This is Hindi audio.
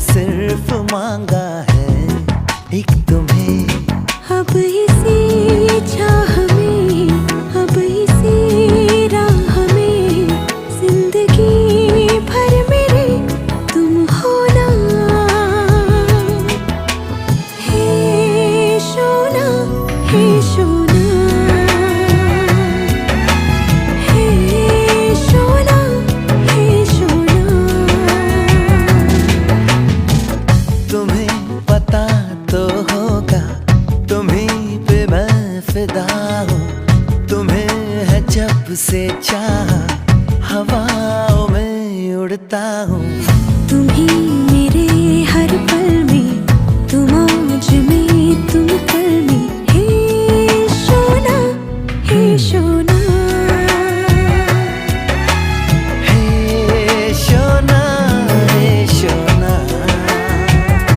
सिर्फ मांगा है एक तुम्हें। अब इसी चाह में, अब इसी राह में, जिंदगी भर मेरे तुम होना। हे सोना, हे सोना, हे सोना, हे सोना। तुम्हें पता तो होगा, तुम्हीं पे मैं फिदा हूँ। तुम्हें है जब से चाहा, हवाओं में उड़ता हूँ। तुम ही मेरे हर पल